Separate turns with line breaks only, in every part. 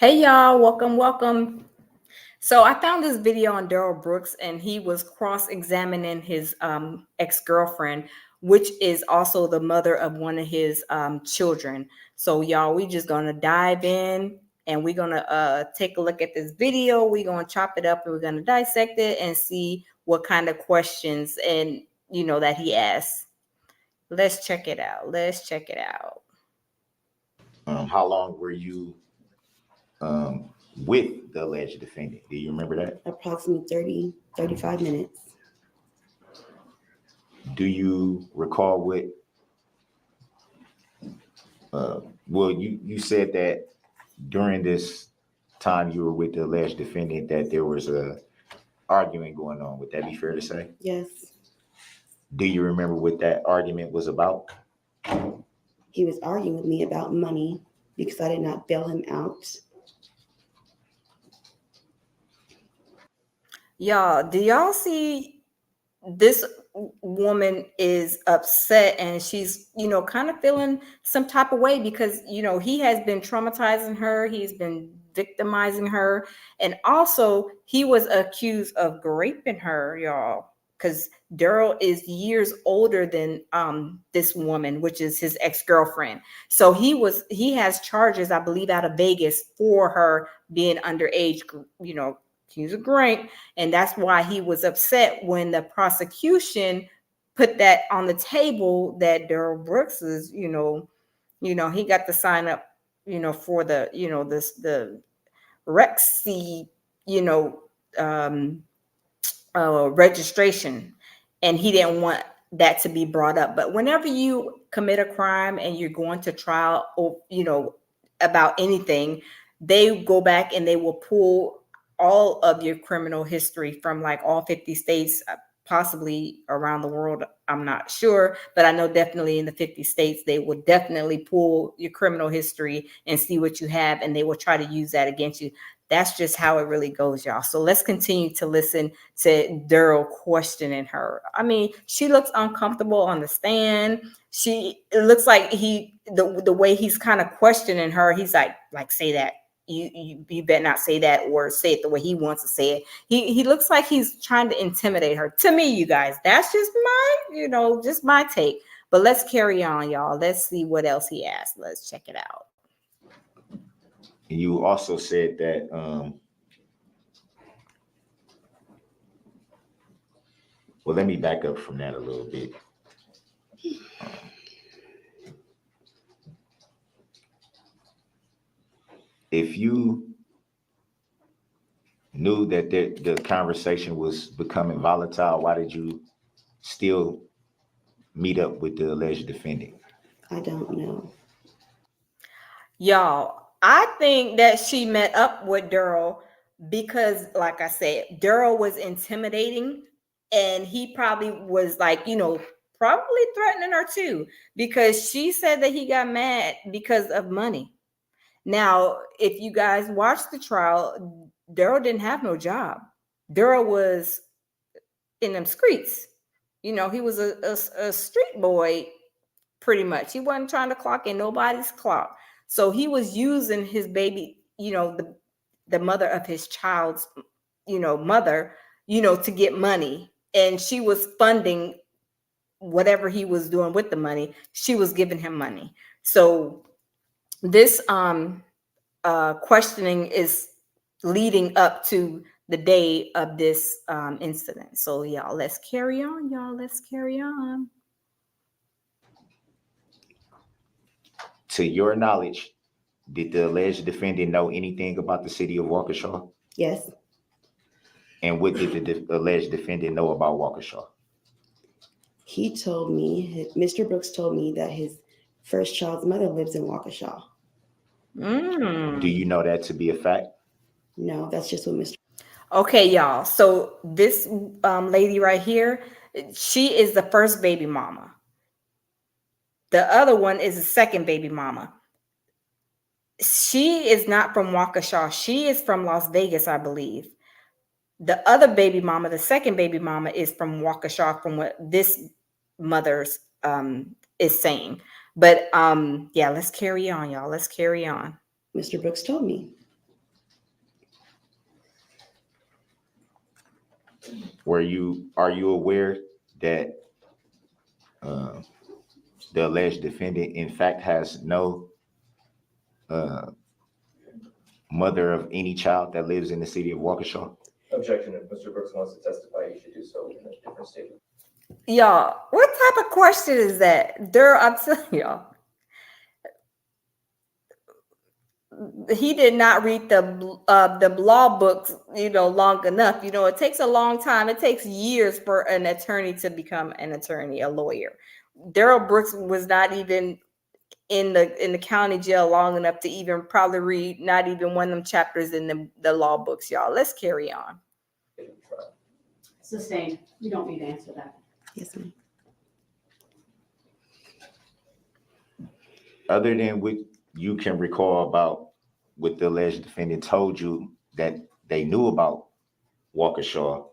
Hey y'all, welcome. So I found this video on Darrell Brooks, and he was cross-examining his ex-girlfriend, which is also the mother of one of his children. So y'all, we just gonna dive in and we're gonna take a look at this video. We're gonna chop it up and we're gonna dissect it and see what kind of questions and that he asked. Let's check it out.
How long were you um, with the alleged defendant? Do you remember that?
Approximately 30, 35 minutes.
Do you recall what? Well, you said that during this time you were with the alleged defendant that there was a arguing going on. Would that be fair to say?
Yes.
Do you remember what that argument was about?
He was arguing with me about money because I did not bail him out.
Y'all, do y'all see this woman is upset and she's, kind of feeling some type of way because, he has been traumatizing her. He's been victimizing her. And also he was accused of raping her, y'all, because Darrell is years older than this woman, which is his ex-girlfriend. So he has charges, I believe, out of Vegas for her being underage, accused of rape. And that's why he was upset when the prosecution put that on the table that Darrell Brooks is, he got to sign up, for the, the Rexy, um, registration, and he didn't want that to be brought up. But whenever you commit a crime and you're going to trial, or about anything, they go back and they will pull all of your criminal history from like all 50 states, possibly around the world. I'm not sure, but I know definitely in the 50 states, they will definitely pull your criminal history and see what you have, and they will try to use that against you. That's just how it really goes, y'all. So let's continue to listen to Darrell questioning her. I mean, she looks uncomfortable on the stand. It looks like the way he's kind of questioning her, he's like say that. You better not say that, or say it the way he wants to say it. He looks like he's trying to intimidate her. To me, you guys, that's just just my take. But let's carry on, y'all. Let's see what else he asked. Let's check it out.
You also said that well, let me back up from that a little bit. If you knew that the conversation was becoming volatile, why did you still meet up with the alleged defendant?
I don't know.
Y'all, I think that she met up with Darrell because, like I said, Darrell was intimidating, and he probably was like, probably threatening her too, because she said that he got mad because of money. Now, if you guys watched the trial, Darrell didn't have no job. Darrell was in them streets. He was a street boy, pretty much. He wasn't trying to clock in nobody's clock. So he was using his baby, the mother of his child's, mother, to get money. And she was funding whatever he was doing with the money. She was giving him money. So this questioning is leading up to the day of this incident. So y'all, let's carry on.
To your knowledge, did the alleged defendant know anything about the city of Waukesha?
Yes.
And what did the alleged defendant know about Waukesha?
He told me, Mr. Brooks told me that his first child's mother lives in Waukesha.
Do you know that to be a fact?
No, that's just what Mr.
Okay, y'all. So this lady right here, she is the first baby mama. The other one is the second baby mama. She is not from Waukesha. She is from Las Vegas, I believe. The other baby mama, the second baby mama, is from Waukesha, from what this mother's is saying. But yeah, let's carry on, y'all. Let's carry on.
Mr. Brooks told me.
are you aware that uh, the alleged defendant in fact has no uh, mother of any child that lives in the city of Waukesha?
Objection. If Mr. Brooks wants to testify, he should do so in a different statement.
Y'all, what type of question is that? Darrell, I'm telling y'all. He did not read the law books, long enough. It takes a long time. It takes years for an attorney to become an attorney, a lawyer. Darrell Brooks was not even in the county jail long enough to even probably read not even one of them chapters in the law books, y'all. Let's carry on.
Sustained. You don't need to answer that.
Yes, ma'am.
Other than what you can recall about what the alleged defendant told you that they knew about Waukesha,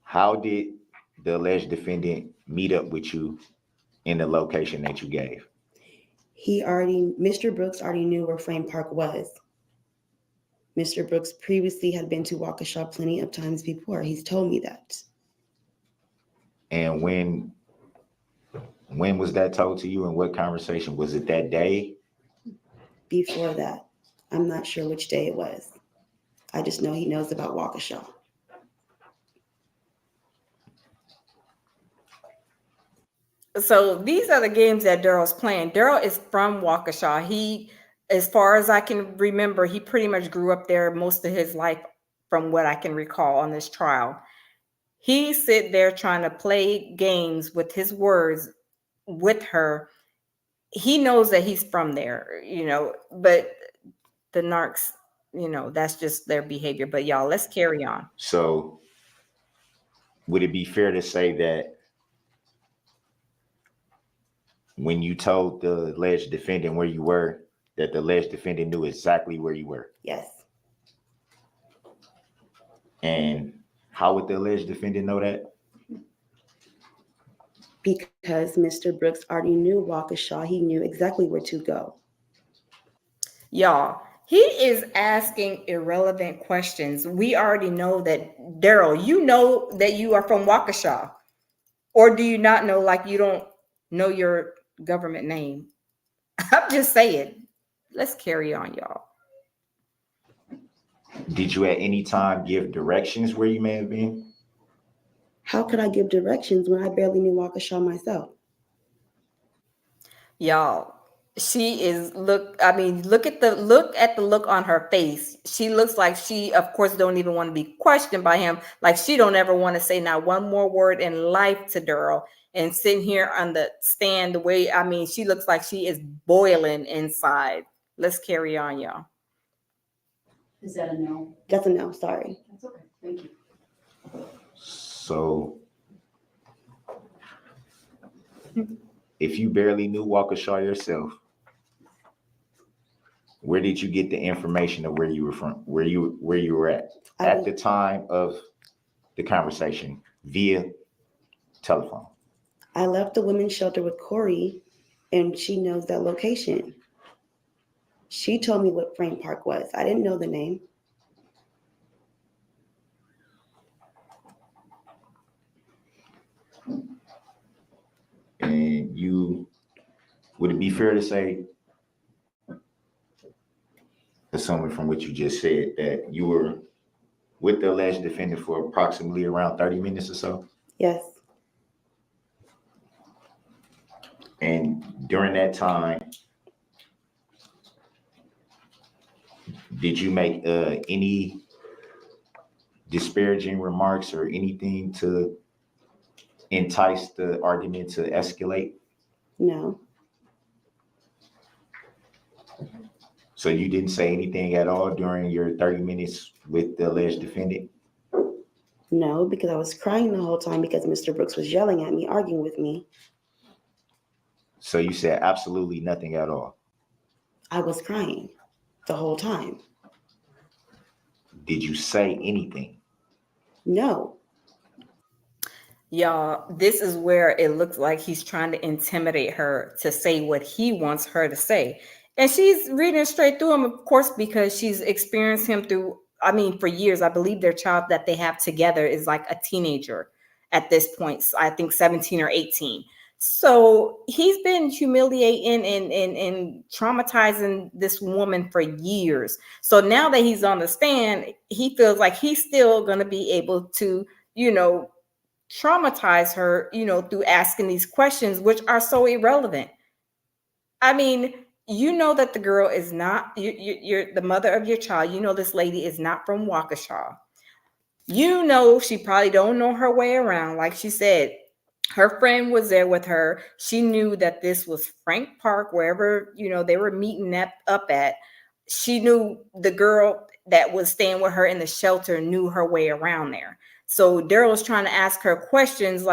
how did the alleged defendant meet up with you in the location that you gave?
Mr. Brooks already knew where Frame Park was. Mr. Brooks previously had been to Waukesha plenty of times before. He's told me that.
And when was that told to you, and what conversation? Was it that day?
Before that, I'm not sure which day it was. I just know he knows about Waukesha.
So these are the games that Darrell's playing. Darrell is from Waukesha. He, as far as I can remember, he pretty much grew up there most of his life, from what I can recall on this trial. He sit there trying to play games with his words with her. He knows that he's from there, but the narcs, that's just their behavior. But y'all, let's carry on.
So would it be fair to say that when you told the alleged defendant where you were, that the alleged defendant knew exactly where you were?
Yes.
And how would the alleged defendant know that?
Because Mr. Brooks already knew Waukesha. He knew exactly where to go.
Y'all, he is asking irrelevant questions. We already know that, Darrell, you know that you are from Waukesha. Or do you not know, like you don't know your government name? I'm just saying. Let's carry on, y'all.
Did you at any time give directions where you may have been?
How could I give directions when I barely knew Waukesha myself?
Y'all, she is look at the look on her face. She looks like she, of course, don't even want to be questioned by him. Like she don't ever want to say not one more word in life to Darrell. And sitting here on the stand, the way, she looks like she is boiling inside. Let's carry on, y'all.
Is that a no?
That's a no, sorry.
That's okay. Thank you.
So if you barely knew Waukesha yourself, where did you get the information of where you were from, where you were at the time of the conversation via telephone?
I left the women's shelter with Corey, and she knows that location. She told me what Frame Park was. I didn't know the name.
And would it be fair to say, assuming from what you just said, that you were with the alleged defendant for approximately around 30 minutes or so?
Yes.
And during that time, did you make any disparaging remarks or anything to entice the argument to escalate?
No.
So you didn't say anything at all during your 30 minutes with the alleged defendant?
No, because I was crying the whole time because Mr. Brooks was yelling at me, arguing with me.
So you said absolutely nothing at all?
I was crying the whole time.
Did you say anything?
No.
Y'all, this is where it looks like he's trying to intimidate her to say what he wants her to say. And she's reading straight through him, of course, because she's experienced him through I mean, for years. I believe their child that they have together is like a teenager at this point. I think 17 or 18. So he's been humiliating and traumatizing this woman for years. So now that he's on the stand, he feels like he's still going to be able to, traumatize her, through asking these questions, which are so irrelevant. I mean, that the girl is not, you're the mother of your child. This lady is not from Waukesha. She probably don't know her way around. Like she said, her friend was there with her. She knew that this was Frank Park, wherever, they were meeting up at. She knew the girl that was staying with her in the shelter knew her way around there. So Darrell's trying to ask her questions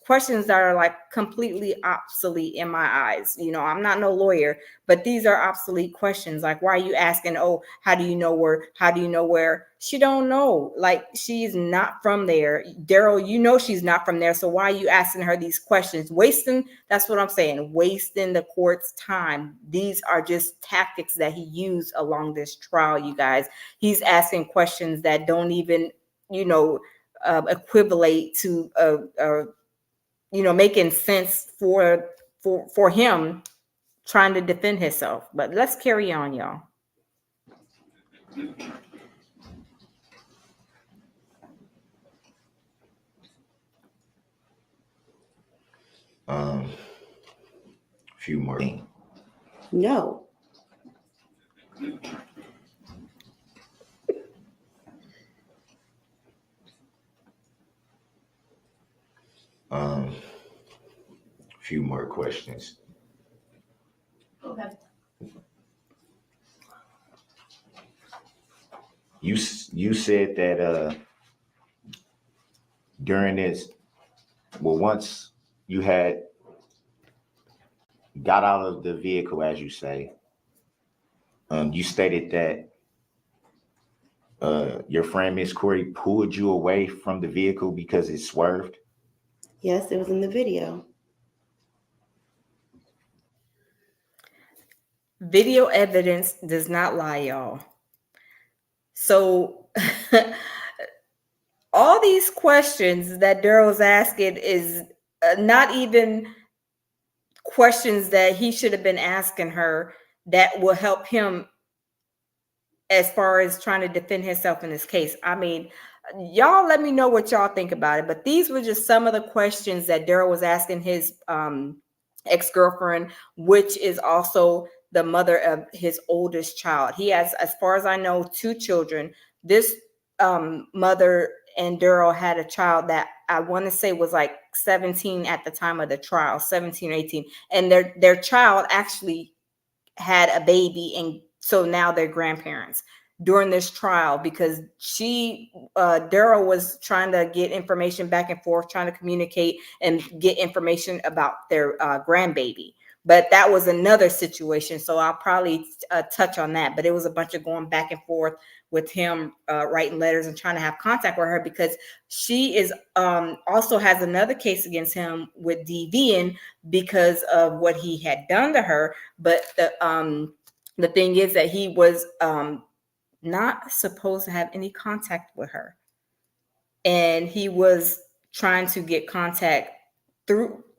questions that are like completely obsolete in my eyes. I'm not no lawyer, but these are obsolete questions. Like, why are you asking, oh, how do you know where? How do you know where? She don't know. Like, she's not from there. Darrell, she's not from there. So why are you asking her these questions? That's what I'm saying, wasting the court's time. These are just tactics that he used along this trial, you guys. He's asking questions that don't even, equivalate to making sense for him trying to defend himself. But let's carry on, y'all.
A few more.
No.
A few more questions.
Okay.
You said that during this, once you had got out of the vehicle, as you say, you stated that your friend Miss Corey pulled you away from the vehicle because it swerved.
Yes, it was in the video.
Video evidence does not lie, y'all. So all these questions that Darrell's asking is not even questions that he should have been asking her that will help him as far as trying to defend himself in this case. I mean, y'all let me know what y'all think about it. But these were just some of the questions that Darrell was asking his ex-girlfriend, which is also the mother of his oldest child. He has, as far as I know, 2 children. This mother and Darrell had a child that I want to say was like 17 at the time of the trial, 17 or 18. And their child actually had a baby, and so now they're grandparents during this trial, because Darrell was trying to get information back and forth, trying to communicate and get information about their grandbaby. But that was another situation, so I'll probably touch on that. But it was a bunch of going back and forth with him writing letters and trying to have contact with her, because she is also has another case against him with DVing because of what he had done to her. But the thing is that he was not supposed to have any contact with her, and he was trying to get contact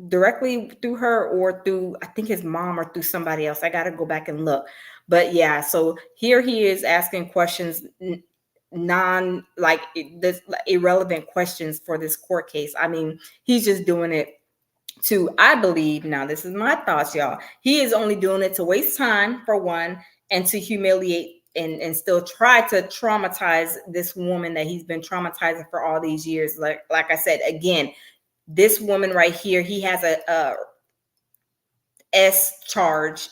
directly through her, or through, I think, his mom, or through somebody else. I got to go back and look. But yeah, so here he is asking questions, this irrelevant questions for this court case. I mean, he's just doing it to, I believe, now this is my thoughts, y'all, he is only doing it to waste time, for one, and to humiliate and still try to traumatize this woman that he's been traumatizing for all these years. Like I said, again, this woman right here, he has a S charge,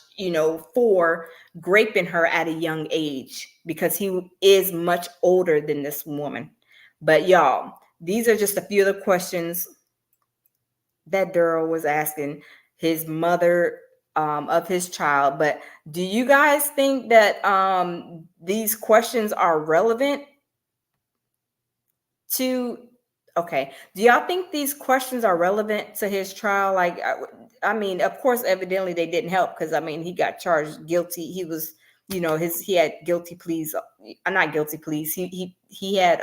for raping her at a young age, because he is much older than this woman. But y'all, these are just a few of the questions that Darrell was asking his mother of his child. But do you guys think that these questions are relevant to, okay, do y'all think these questions are relevant to his trial? Like, I mean, of course, evidently they didn't help, because I mean, he got charged guilty. He was you know, he had guilty pleas, not guilty pleas. He had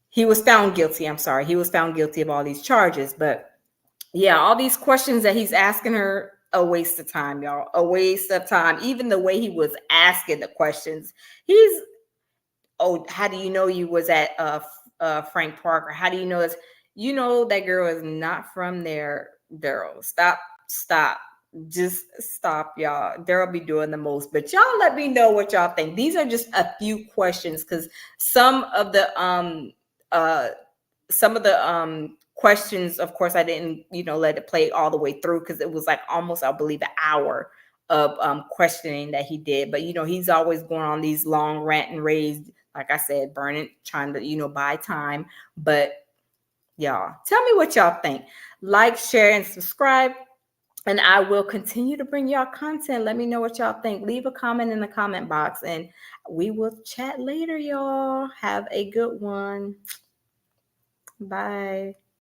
he was found guilty. I'm sorry, he was found guilty of all these charges. But yeah, all these questions that he's asking her, a waste of time, y'all. A waste of time. Even the way he was asking the questions, he's, oh, how do you know you was at Frank Park? Or how do you know this? You know that girl is not from there, Darrell. Stop. Just stop, y'all. Darrell be doing the most. But y'all let me know what y'all think. These are just a few questions, because some of the questions, of course, I didn't, you know, let it play all the way through, because it was like almost, I believe, an hour of questioning that he did. But you know, he's always going on these long rant and raves, like I said, burning, trying to, you know, buy time. But y'all, tell me what y'all think. Like, share, and subscribe, and I will continue to bring y'all content. Let me know what y'all think. Leave a comment in the comment box, and we will chat later, y'all. Have a good one. Bye.